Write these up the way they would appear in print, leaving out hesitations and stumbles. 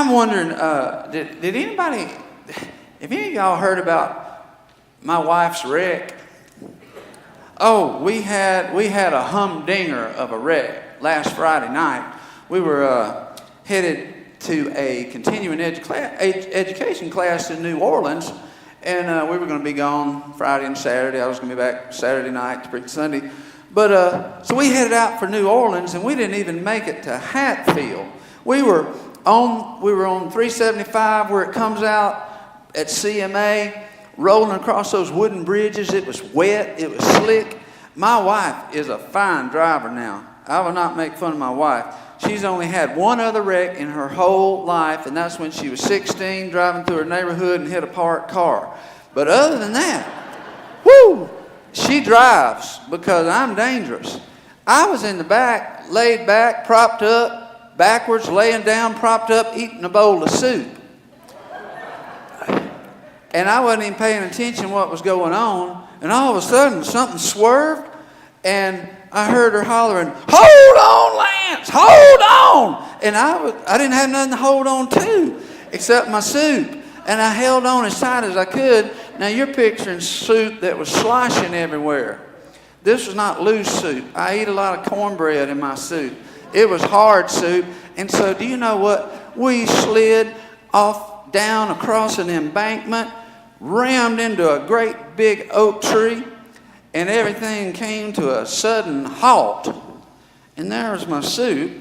I'm wondering, did anybody, have any of y'all heard about my wife's wreck? Oh, we had a humdinger of a wreck last Friday night. We were headed to a continuing education class in New Orleans, and we were going to be gone Friday and Saturday. I was going to be back Saturday night to preach Sunday. But so we headed out for New Orleans, and we didn't even make it to Hatfield. We were on 375 where it comes out at CMA, rolling across those wooden bridges. It was wet. It was slick. My wife is a fine driver now. I will not make fun of my wife. She's only had one other wreck in her whole life, and that's when she was 16, driving through her neighborhood and hit a parked car. But other than that, whoo, she drives because I'm dangerous. I was in the back, laid back, propped up, backwards, laying down, propped up, eating a bowl of soup. And I wasn't even paying attention to what was going on. And all of a sudden, something swerved, and I heard her hollering, "Hold on, Lance, hold on!" And I didn't have nothing to hold on to except my soup. And I held on as tight as I could. Now you're picturing soup that was sloshing everywhere. This was not loose soup. I eat a lot of cornbread in my soup. It was hard soup. And so do you know what? We slid off down across an embankment, rammed into a great big oak tree, and everything came to a sudden halt. And there was my soup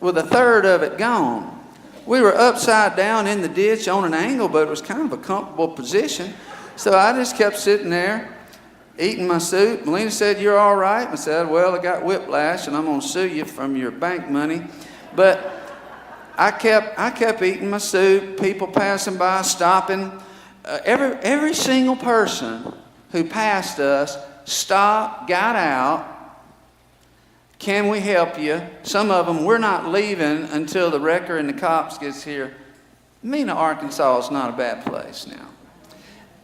with a third of it gone. We were upside down in the ditch on an angle, but it was kind of a comfortable position. So I just kept sitting there eating my soup. Melina said, "You're all right?" I said, "Well, I got whiplash and I'm going to sue you from your bank money." But I kept eating my soup, people passing by, stopping. Every single person who passed us stopped, got out. "Can we help you?" Some of them, "We're not leaving until the wrecker and the cops gets here." Mena, Arkansas is not a bad place now.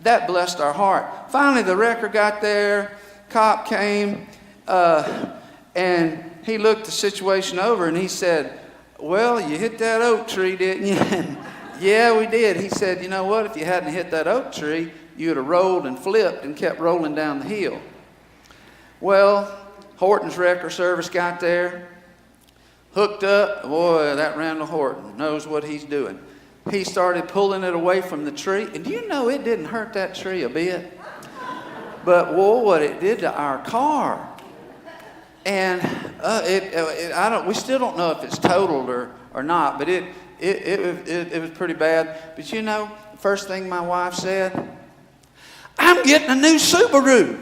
That blessed our heart. Finally, the wrecker got there, cop came, and he looked the situation over and he said, "Well, you hit that oak tree, didn't you?" "Yeah, we did." He said, "You know what? If you hadn't hit that oak tree, you would have rolled and flipped and kept rolling down the hill." Well, Horton's wrecker service got there, hooked up. Boy, that Randall Horton knows what he's doing. He started pulling it away from the tree. And do you know it didn't hurt that tree a bit? But, whoa, what it did to our car. And we still don't know if it's totaled or not, but it was pretty bad. But you know, the first thing my wife said, "I'm getting a new Subaru."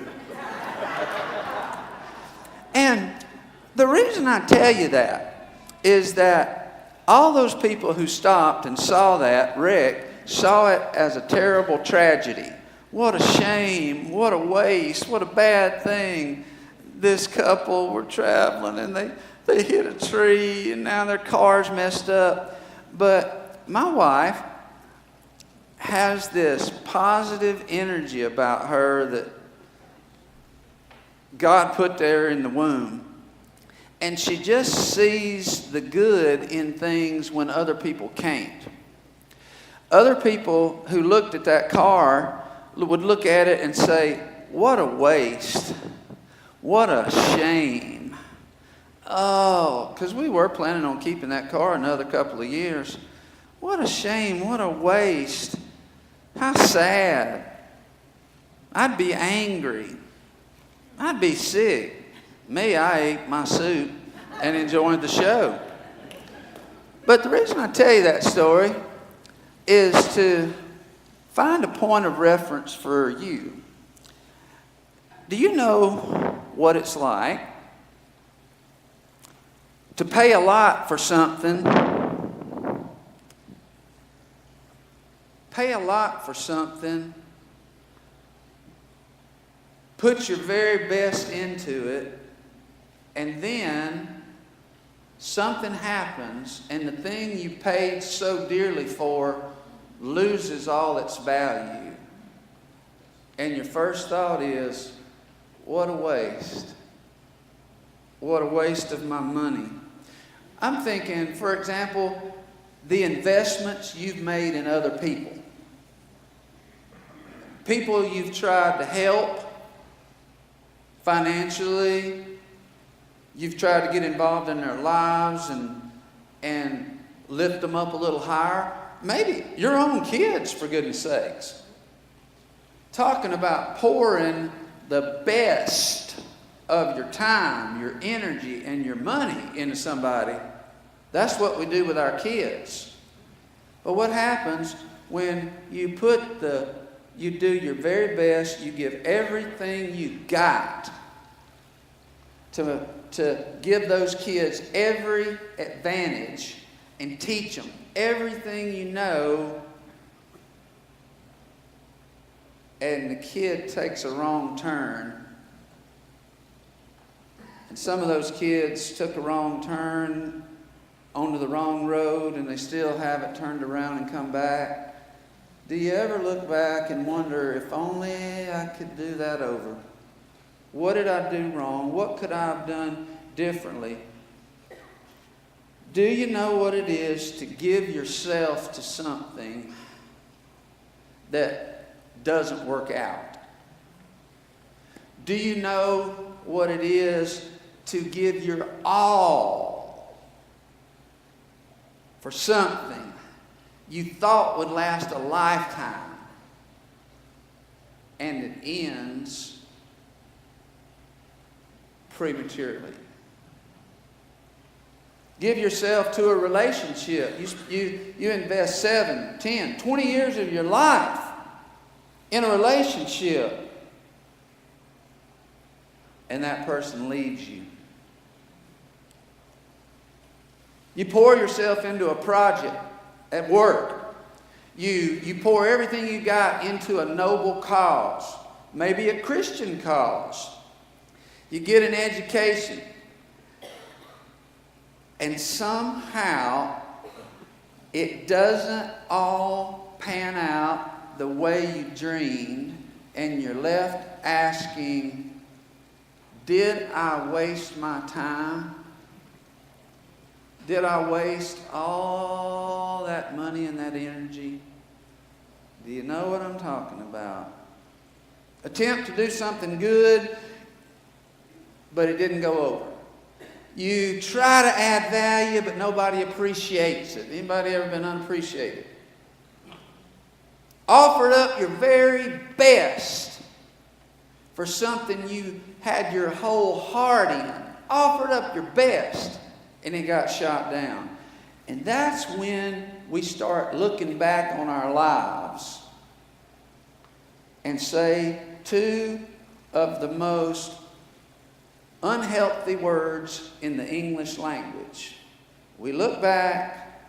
And the reason I tell you that is that all those people who stopped and saw that wreck saw it as a terrible tragedy. What a shame, what a waste, what a bad thing. This couple were traveling and they hit a tree and now their car's messed up. But my wife has this positive energy about her that God put there in the womb. And she just sees the good in things when other people can't. Other people who looked at that car would look at it and say, "What a waste. What a shame." Oh, because we were planning on keeping that car another couple of years. What a shame. What a waste. How sad. I'd be angry. I'd be sick. Me, I ate my soup and enjoyed the show. But the reason I tell you that story is to find a point of reference for you. Do you know what it's like to pay a lot for something? Pay a lot for something. Put your very best into it. And then something happens and the thing you paid so dearly for loses all its value. And your first thought is, what a waste. What a waste of my money. I'm thinking, for example, the investments you've made in other people. People you've tried to help financially. You've tried to get involved in their lives and lift them up a little higher. Maybe your own kids, for goodness sakes. Talking about pouring the best of your time, your energy, and your money into somebody. That's what we do with our kids. But what happens when you do your very best, you give everything you got to give those kids every advantage and teach them everything you know, and the kid takes a wrong turn. And some of those kids took a wrong turn onto the wrong road, and they still haven't turned around and come back. Do you ever look back and wonder, if only I could do that over? What did I do wrong? What could I have done differently? Do you know what it is to give yourself to something that doesn't work out? Do you know what it is to give your all for something you thought would last a lifetime, and it ends prematurely? Give yourself to a relationship. You invest 7, 10, 20 years of your life in a relationship, and that person leaves you. You pour yourself into a project at work. You pour everything you got into a noble cause, maybe a Christian cause. You get an education, and somehow it doesn't all pan out the way you dreamed, and you're left asking, did I waste my time? Did I waste all that money and that energy? Do you know what I'm talking about? Attempt to do something good, but it didn't go over. You try to add value, but nobody appreciates it. Anybody ever been unappreciated? Offered up your very best for something you had your whole heart in. Offered up your best, and it got shot down. And that's when we start looking back on our lives and say two of the most unhealthy words in the English language. We look back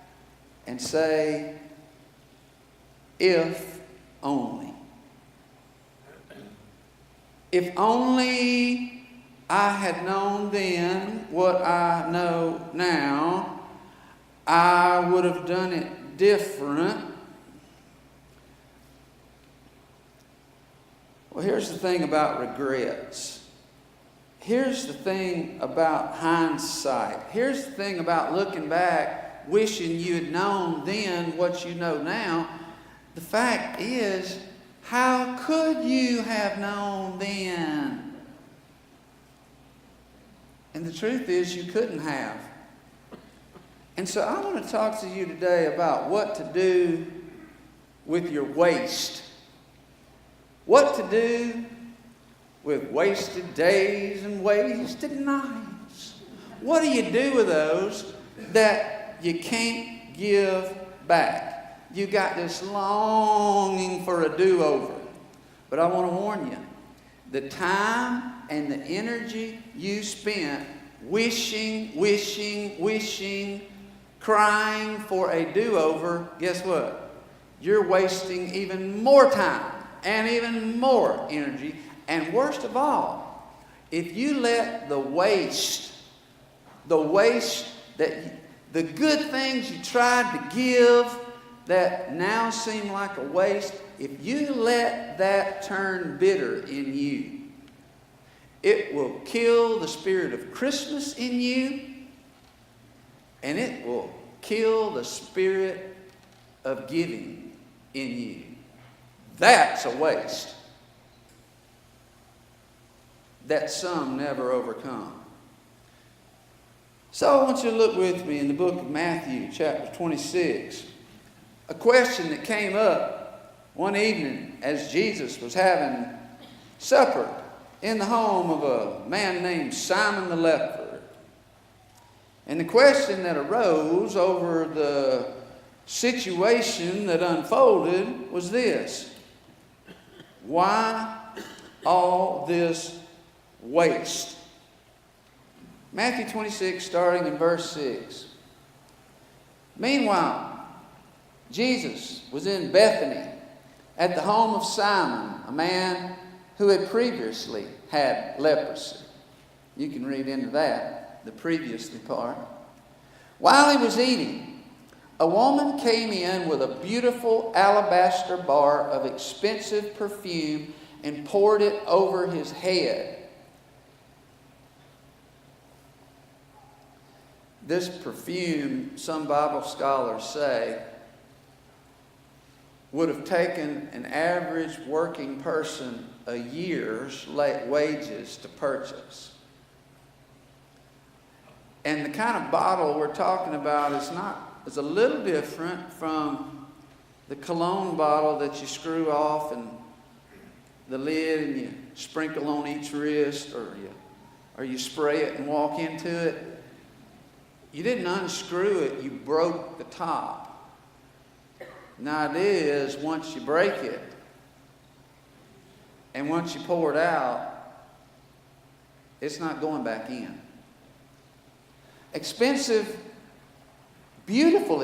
and say, if only. If only I had known then what I know now, I would have done it different. Well, here's the thing about regrets. Here's the thing about hindsight. Here's the thing about looking back, wishing you had known then what you know now. The fact is, how could you have known then? And the truth is, you couldn't have. And so I want to talk to you today about what to do with your waste. What to do with wasted days and wasted nights. What do you do with those that you can't give back? You got this longing for a do-over. But I want to warn you, the time and the energy you spent wishing, crying for a do-over, guess what? You're wasting even more time and even more energy. And worst of all, if you let the that the good things you tried to give that now seem like a waste, if you let that turn bitter in you, it will kill the spirit of Christmas in you, and it will kill the spirit of giving in you. That's a waste that some never overcome. So I want you to look with me in the book of Matthew, chapter 26. A question that came up one evening as Jesus was having supper in the home of a man named Simon the leper. And the question that arose over the situation that unfolded was this: why all this waste? Matthew 26, starting in verse 6. Meanwhile, Jesus was in Bethany at the home of Simon, a man who had previously had leprosy. You can read into that, the previously part. While he was eating, a woman came in with a beautiful alabaster bar of expensive perfume and poured it over his head. This perfume, some Bible scholars say, would have taken an average working person a year's wages to purchase. And the kind of bottle we're talking about is a little different from the cologne bottle that you screw off and the lid and you sprinkle on each wrist, or you spray it and walk into it. You didn't unscrew it, you broke the top. And the idea is once you break it, and once you pour it out, it's not going back in. Expensive, beautiful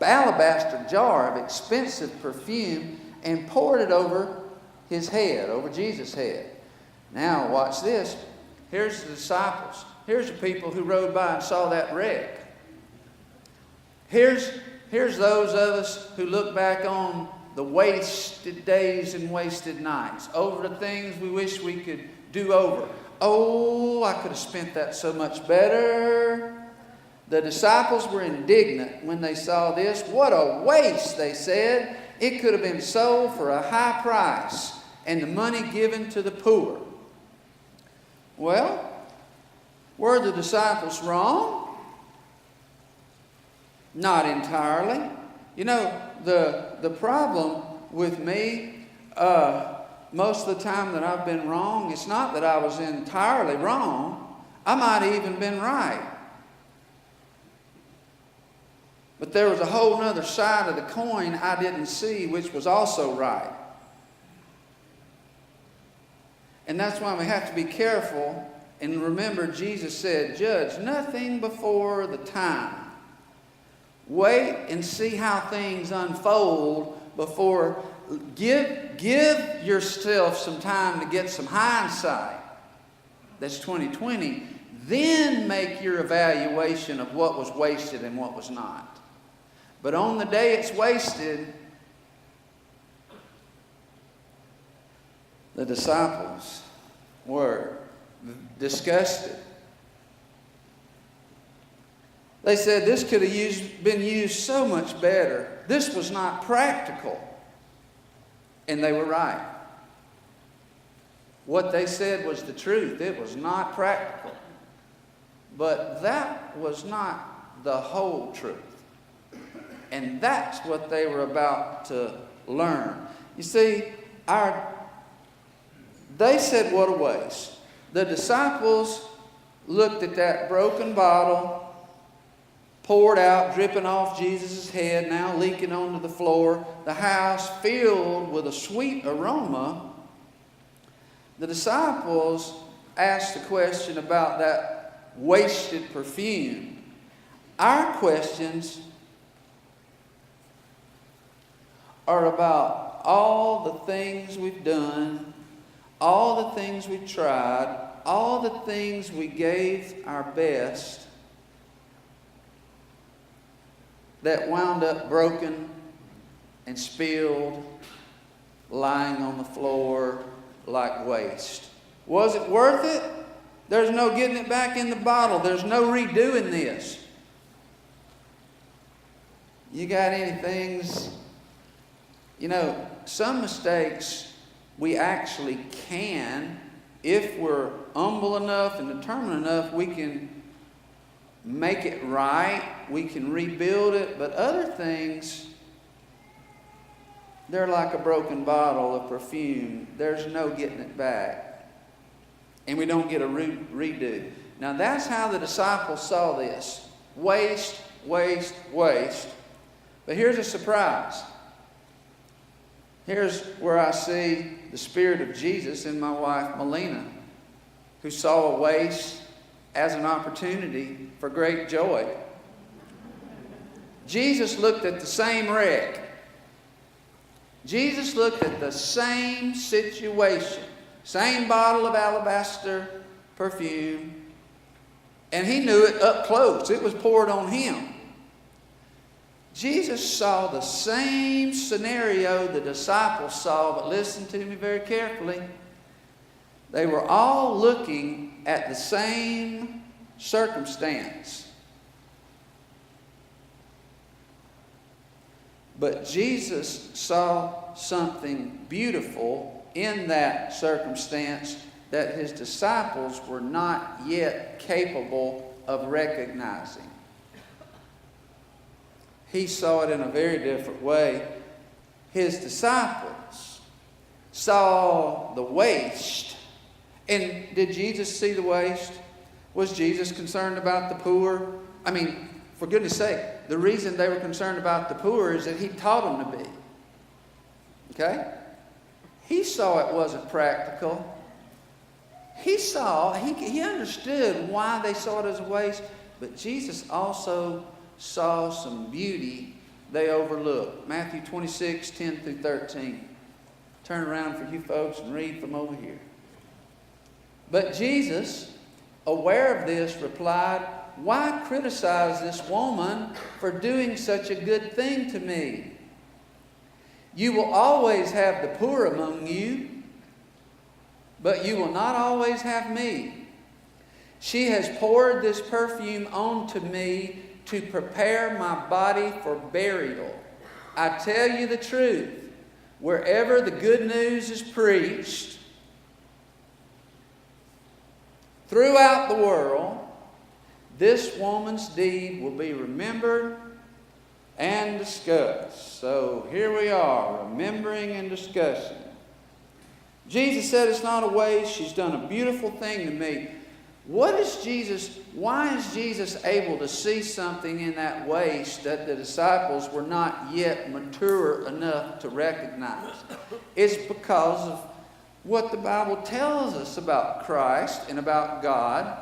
alabaster jar of expensive perfume, and poured it over his head, over Jesus' head. Now watch this. Here's the disciples. Here's the people who rode by and saw that wreck. Here's those of us who look back on the wasted days and wasted nights, over the things we wish we could do over. Oh, I could have spent that so much better. The disciples were indignant when they saw this. What a waste, they said. It could have been sold for a high price and the money given to the poor. Well, were the disciples wrong? Not entirely. You know, the problem with me, most of the time that I've been wrong, it's not that I was entirely wrong. I might have even been right. But there was a whole other side of the coin I didn't see, which was also right. And that's why we have to be careful. And remember, Jesus said, judge nothing before the time. Wait and see how things unfold before. Give yourself some time to get some hindsight. That's 2020. Then make your evaluation of what was wasted and what was not. But on the day it's wasted, the disciples were disgusted. They said this could have been used so much better. This was not practical. And they were right. What they said was the truth. It was not practical. But that was not the whole truth. And that's what they were about to learn. You see, they said, what a waste. The disciples looked at that broken bottle, poured out, dripping off Jesus' head, now leaking onto the floor, the house filled with a sweet aroma. The disciples asked the question about that wasted perfume. Our questions are about all the things we've done, all the things we've tried, all the things we gave our best that wound up broken and spilled, lying on the floor like waste. Was it worth it? There's no getting it back in the bottle. There's no redoing this. You got any things, some mistakes we actually can, if we're humble enough and determined enough, we can make it right, we can rebuild it. But other things, they're like a broken bottle of perfume. There's no getting it back. And we don't get a redo. Now that's how the disciples saw this. Waste, waste, waste. But here's a surprise. Here's where I see the Spirit of Jesus in my wife, Mena, who saw a waste as an opportunity for great joy. Jesus looked at the same wreck. Jesus looked at the same situation, same bottle of alabaster perfume, and he knew it up close. It was poured on him. Jesus saw the same scenario the disciples saw, but listen to me very carefully. They were all looking at the same circumstance. But Jesus saw something beautiful in that circumstance that his disciples were not yet capable of recognizing. He saw it in a very different way. His disciples saw the waste. And did Jesus see the waste? Was Jesus concerned about the poor? I mean, for goodness sake, the reason they were concerned about the poor is that he taught them to be. Okay? He saw it wasn't practical. He understood why they saw it as a waste, but Jesus also saw some beauty they overlooked. Matthew 26, 10 through 13. Turn around for you folks and read from over here. But Jesus, aware of this, replied, "Why criticize this woman for doing such a good thing to me? You will always have the poor among you, but you will not always have me. She has poured this perfume onto me to prepare my body for burial. I tell you the truth, wherever the good news is preached throughout the world, this woman's deed will be remembered and discussed." So here we are, remembering and discussing. Jesus said it's not a waste. She's done a beautiful thing to me. Why is Jesus able to see something in that waste that the disciples were not yet mature enough to recognize? It's because of what the Bible tells us about Christ and about God.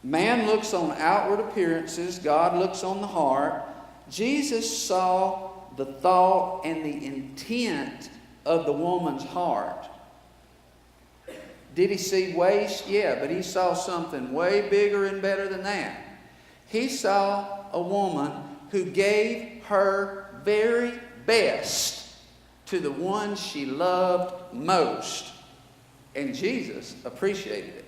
Man looks on outward appearances. God looks on the heart. Jesus saw the thought and the intent of the woman's heart. Did he see waste? Yeah, but he saw something way bigger and better than that. He saw a woman who gave her very best to the one she loved most. And Jesus appreciated it.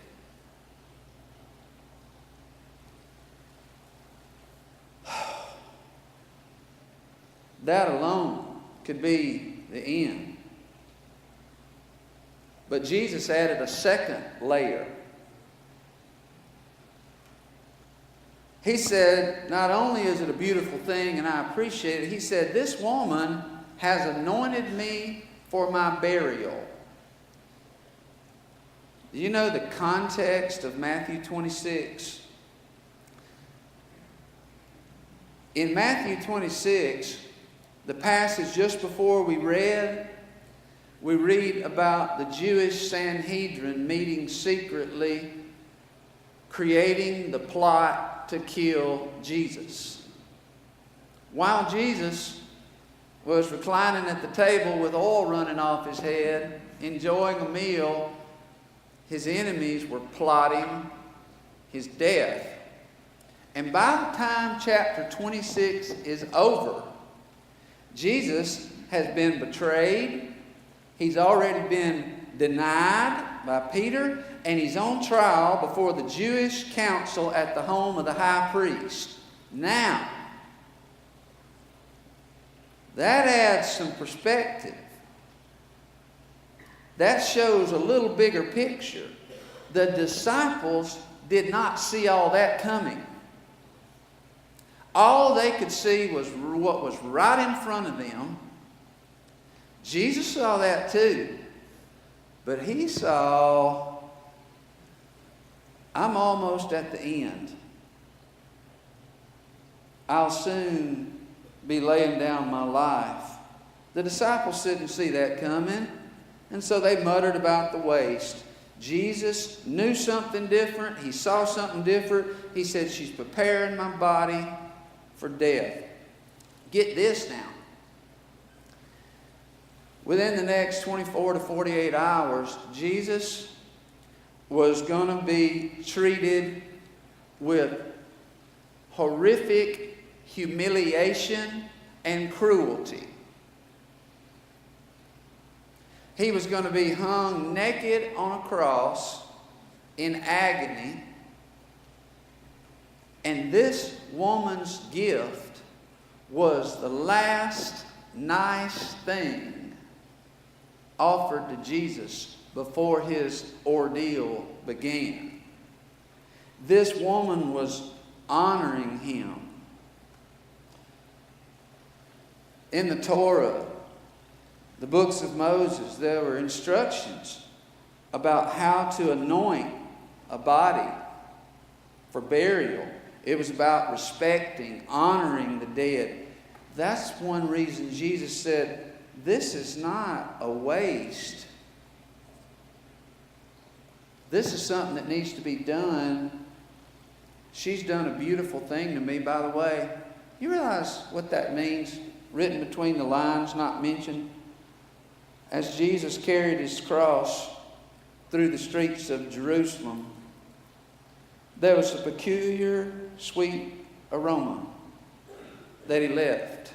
That alone could be the end. But Jesus added a second layer. He said, not only is it a beautiful thing and I appreciate it, he said, this woman has anointed me for my burial. Do you know the context of Matthew 26? In Matthew 26, the passage just before we read about the Jewish Sanhedrin meeting secretly, creating the plot to kill Jesus. While Jesus was reclining at the table with oil running off his head, enjoying a meal, his enemies were plotting his death. And by the time chapter 26 is over, Jesus has been betrayed. He's already been denied by Peter, and he's on trial before the Jewish council at the home of the high priest. Now, That adds some perspective. That shows a little bigger picture. The disciples did not see all that coming. All they could see was what was right in front of them. Jesus saw that too. But he saw, I'm almost at the end. I'll soon be laying down my life. The disciples didn't see that coming, and so they muttered about the waste. Jesus knew something different. He saw something different. He said, she's preparing my body for death. Get this now. Within the next 24 to 48 hours, Jesus was going to be treated with horrific humiliation and cruelty. He was going to be hung naked on a cross in agony. And this woman's gift was the last nice thing offered to Jesus before his ordeal began. This woman was honoring him. In the Torah, the books of Moses, there were instructions about how to anoint a body for burial. It was about respecting, honoring the dead. That's one reason Jesus said, this is not a waste. This is something that needs to be done. She's done a beautiful thing to me, by the way. You realize what that means? Written between the lines, not mentioned. As Jesus carried his cross through the streets of Jerusalem, there was a peculiar, sweet aroma that he left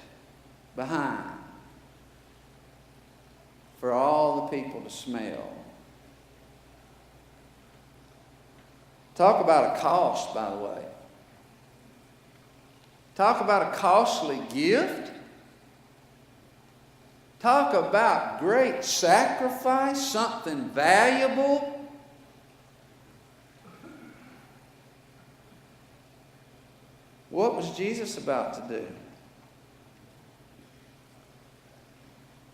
behind for all the people to smell. Talk about a cost, by the way. Talk about a costly gift. Talk about great sacrifice, something valuable. What was Jesus about to do?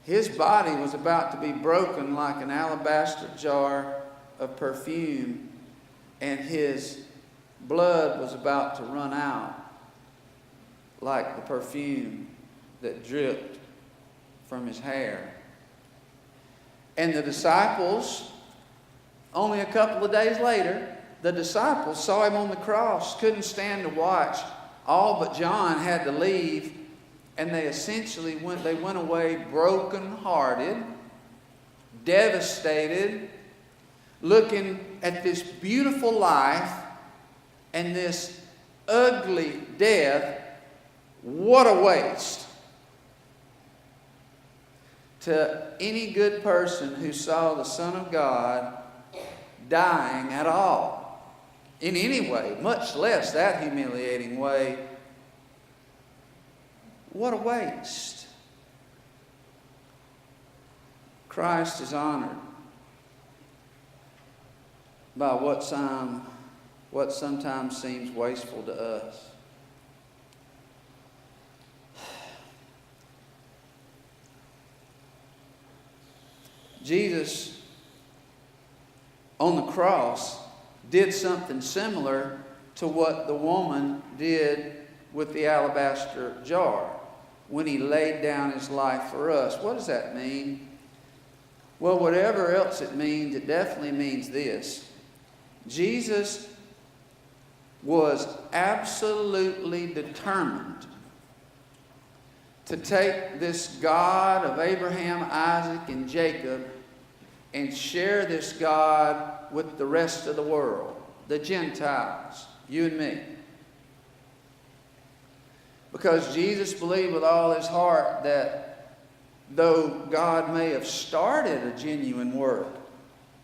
His body was about to be broken like an alabaster jar of perfume, and his blood was about to run out like the perfume that dripped from his hair. And the disciples, only a couple of days later, the disciples saw him on the cross, couldn't stand to watch. All but John had to leave, and they essentially went away broken-hearted, devastated, looking at this beautiful life and this ugly death. What a waste. To any good person who saw the Son of God dying at all, in any way, much less that humiliating way, what a waste. Christ is honored by what sometimes seems wasteful to us. Jesus, on the cross, did something similar to what the woman did with the alabaster jar when he laid down his life for us. What does that mean? Well, whatever else it means, it definitely means this. Jesus was absolutely determined to take this God of Abraham, Isaac, and Jacob and share this God with the rest of the world, the Gentiles, you and me. Because Jesus believed with all his heart that though God may have started a genuine work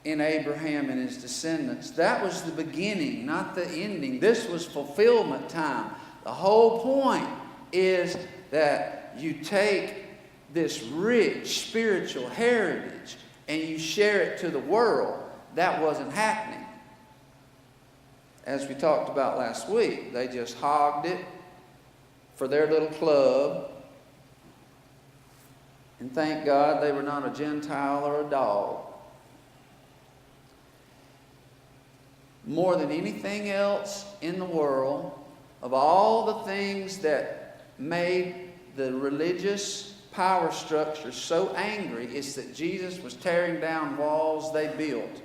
in Abraham and his descendants, that was the beginning, not the ending. This was fulfillment time. The whole point is that you take this rich spiritual heritage and you share it to the world, that wasn't happening. As we talked about last week, they just hogged it for their little club. And thank God they were not a Gentile or a dog. More than anything else in the world, of all the things that made the religious power structure so angry, it's that Jesus was tearing down walls they built.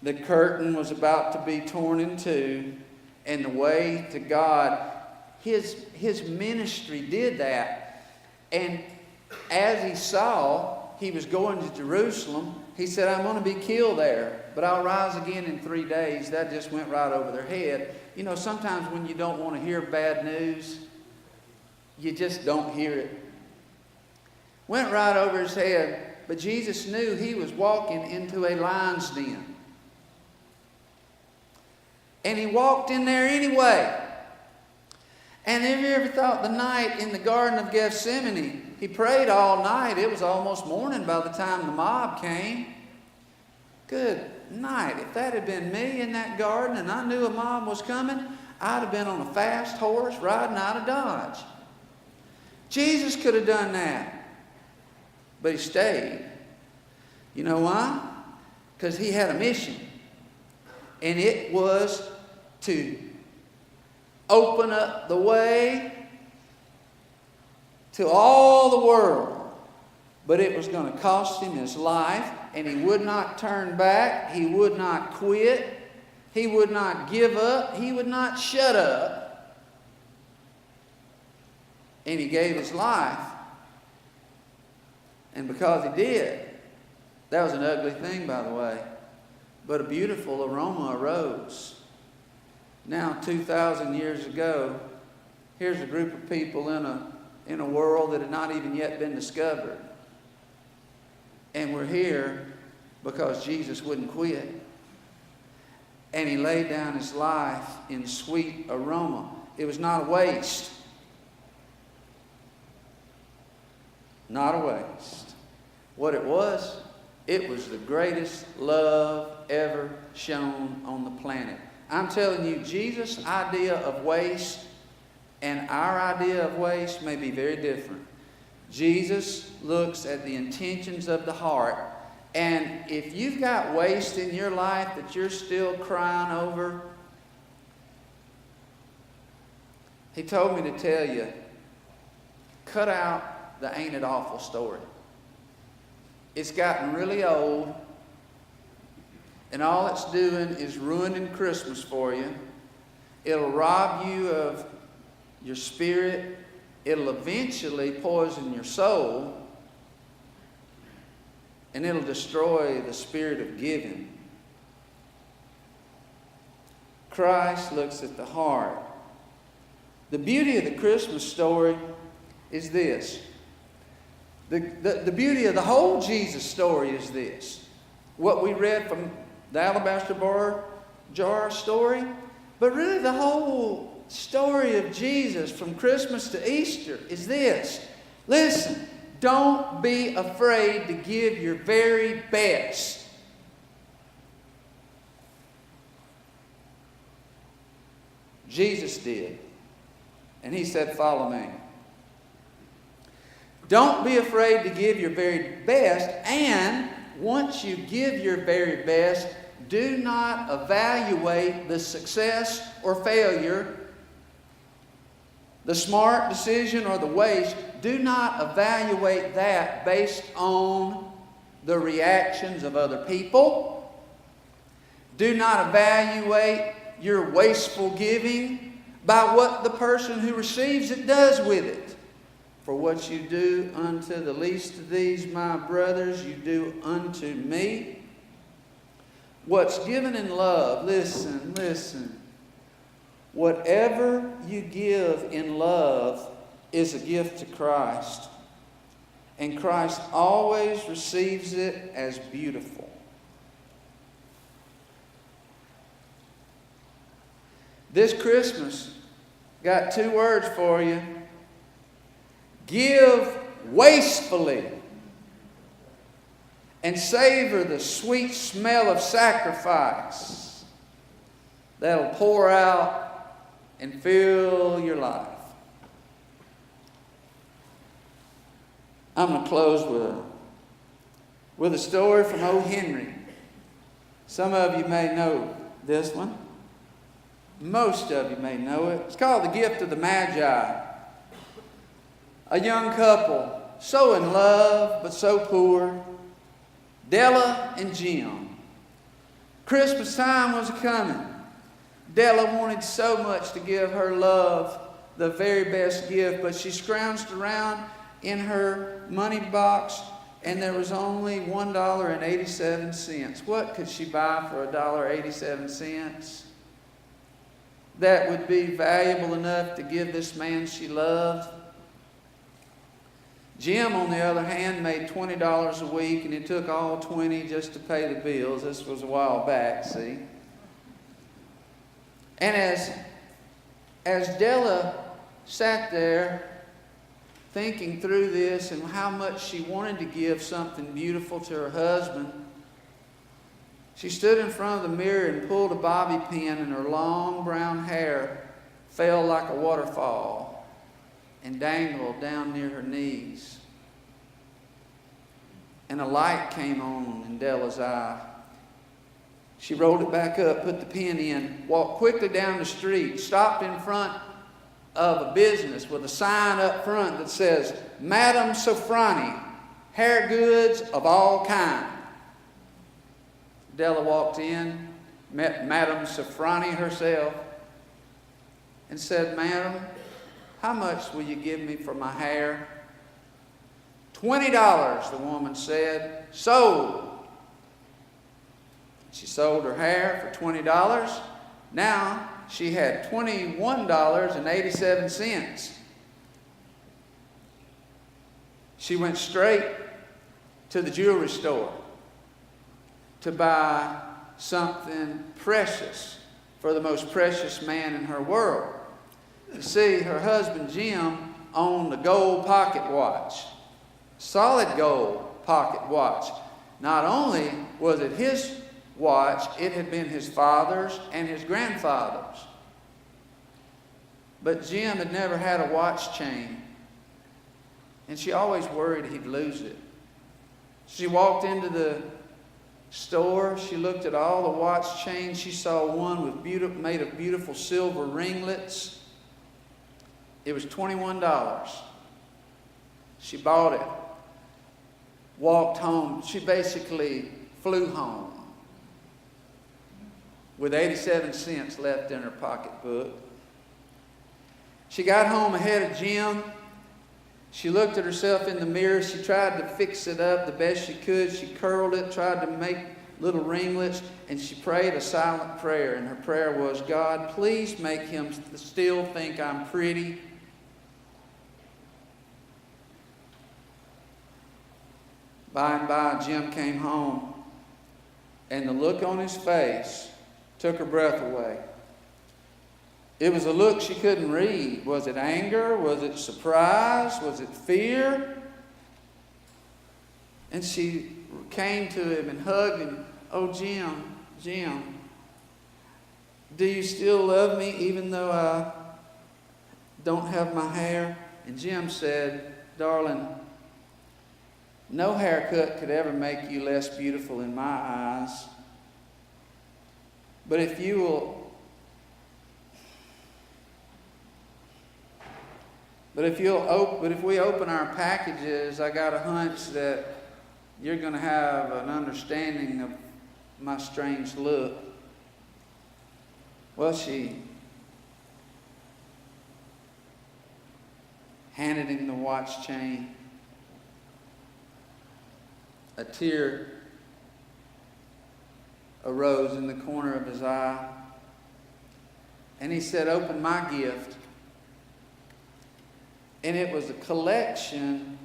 The curtain was about to be torn in two, and the way to God, his ministry did that. And as he saw he was going to Jerusalem, he said, I'm going to be killed there, but I'll rise again in 3 days. That just went right over their head. You know, sometimes when you don't want to hear bad news, you just don't hear it. Went right over his head, but Jesus knew he was walking into a lion's den. And he walked in there anyway. And have you ever thought the night in the Garden of Gethsemane, he prayed all night. It was almost morning by the time the mob came. Good night. If that had been me in that garden and I knew a mob was coming, I'd have been on a fast horse riding out of Dodge. Jesus could have done that. But he stayed. You know why? Because he had a mission. And it was to open up the way to all the world. But it was going to cost him his life, and he would not turn back. He would not quit. He would not give up. He would not shut up. And he gave his life. And because he did, that was an ugly thing, by the way, but a beautiful aroma arose. Now, 2,000 years ago, here's a group of people in a world that had not even yet been discovered. And we're here because Jesus wouldn't quit. And he laid down his life in sweet aroma. It was not a waste. Not a waste. What it was the greatest love ever shown on the planet. I'm telling you, Jesus' idea of waste and our idea of waste may be very different. Jesus looks at the intentions of the heart. And if you've got waste in your life that you're still crying over, he told me to tell you, cut out the ain't it awful story. It's gotten really old, and all it's doing is ruining Christmas for you. It'll rob you of your spirit. It'll eventually poison your soul, and it'll destroy the spirit of giving. Christ looks at the heart. The beauty of the Christmas story is this. The beauty of the whole Jesus story is this. What we read from the alabaster jar story, but really the whole story of Jesus from Christmas to Easter is this. Listen, don't be afraid to give your very best. Jesus did. And he said, follow me. Don't be afraid to give your very best. And once you give your very best, do not evaluate the success or failure, the smart decision or the waste. Do not evaluate that based on the reactions of other people. Do not evaluate your wasteful giving by what the person who receives it does with it. For what you do unto the least of these, my brothers, you do unto me. What's given in love, listen. Whatever you give in love is a gift to Christ. And Christ always receives it as beautiful. This Christmas, got 2 words for you. Give wastefully and savor the sweet smell of sacrifice that'll pour out and fill your life. I'm going to close with a story from O. Henry. Some of you may know this one. Most of you may know it. It's called The Gift of the Magi. A young couple, so in love but so poor, Della and Jim. Christmas time was coming. Della wanted so much to give her love the very best gift, but she scrounged around in her money box, and there was only $1.87. What could she buy for $1.87 that would be valuable enough to give this man she loved? Jim, on the other hand, made $20 a week, and it took all 20 just to pay the bills. This was a while back, see? And as Della sat there thinking through this and how much she wanted to give something beautiful to her husband, she stood in front of the mirror and pulled a bobby pin, and her long brown hair fell like a waterfall and dangled down near her knees. And a light came on in Della's eye. She rolled it back up, put the pin in, walked quickly down the street, stopped in front of a business with a sign up front that says, Madam Sofrani, hair goods of all kind. Della walked in, met Madam Sofrani herself, and said, Madam, how much will you give me for my hair? $20, the woman said. Sold. She sold her hair for $20. Now she had $21.87. She went straight to the jewelry store to buy something precious for the most precious man in her world. You see, her husband Jim owned a gold pocket watch, solid gold pocket watch. Not only was it his watch, it had been his father's and his grandfather's. But Jim had never had a watch chain, and she always worried he'd lose it. She walked into the store. She looked at all the watch chains. She saw one with made of beautiful silver ringlets. It was $21. She bought it, walked home. She basically flew home with 87 cents left in her pocketbook. She got home ahead of Jim. She looked at herself in the mirror. She tried to fix it up the best she could. She curled it, tried to make little ringlets, and she prayed a silent prayer. And her prayer was, God, please make him still think I'm pretty. By and by, Jim came home, and the look on his face took her breath away. It was a look she couldn't read. Was it anger? Was it surprise? Was it fear? And she came to him and hugged him. Oh, Jim, do you still love me even though I don't have my hair? And Jim said, darling, no haircut could ever make you less beautiful in my eyes. But if we open our packages, I got a hunch that you're going to have an understanding of my strange look. Well, she handed him the watch chain. A tear arose in the corner of his eye. And he said, open my gift. And it was a collection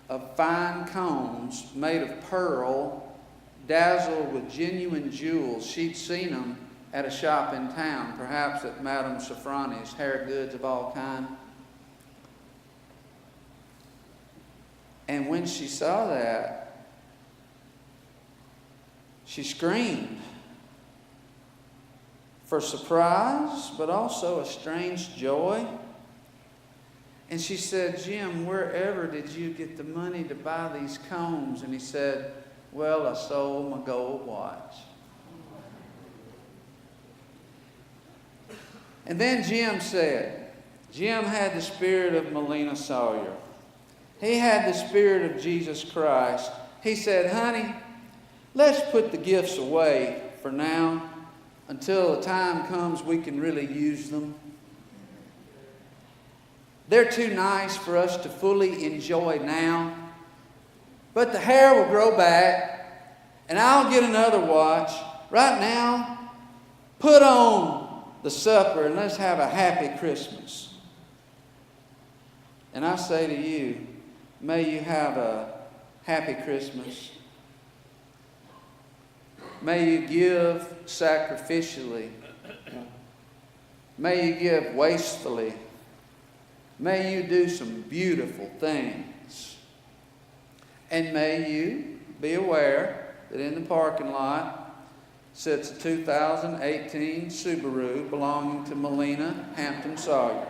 of fine combs made of pearl, dazzled with genuine jewels. She'd seen them at a shop in town, perhaps at Madame Sofrani's, hair goods of all kind. And when she saw that, she screamed for surprise, but also a strange joy. And she said, Jim, wherever did you get the money to buy these combs? And he said, well, I sold my gold watch. And then Jim said, Jim had the spirit of Mena Sawyer. He had the spirit of Jesus Christ. He said, honey, let's put the gifts away for now until the time comes we can really use them. They're too nice for us to fully enjoy now. But the hair will grow back, and I'll get another watch. Right now, put on the supper and let's have a happy Christmas. And I say to you, may you have a happy Christmas. May you give sacrificially. May you give wastefully. May you do some beautiful things. And may you be aware that in the parking lot sits a 2018 Subaru belonging to Mena, Hampton Sawyer.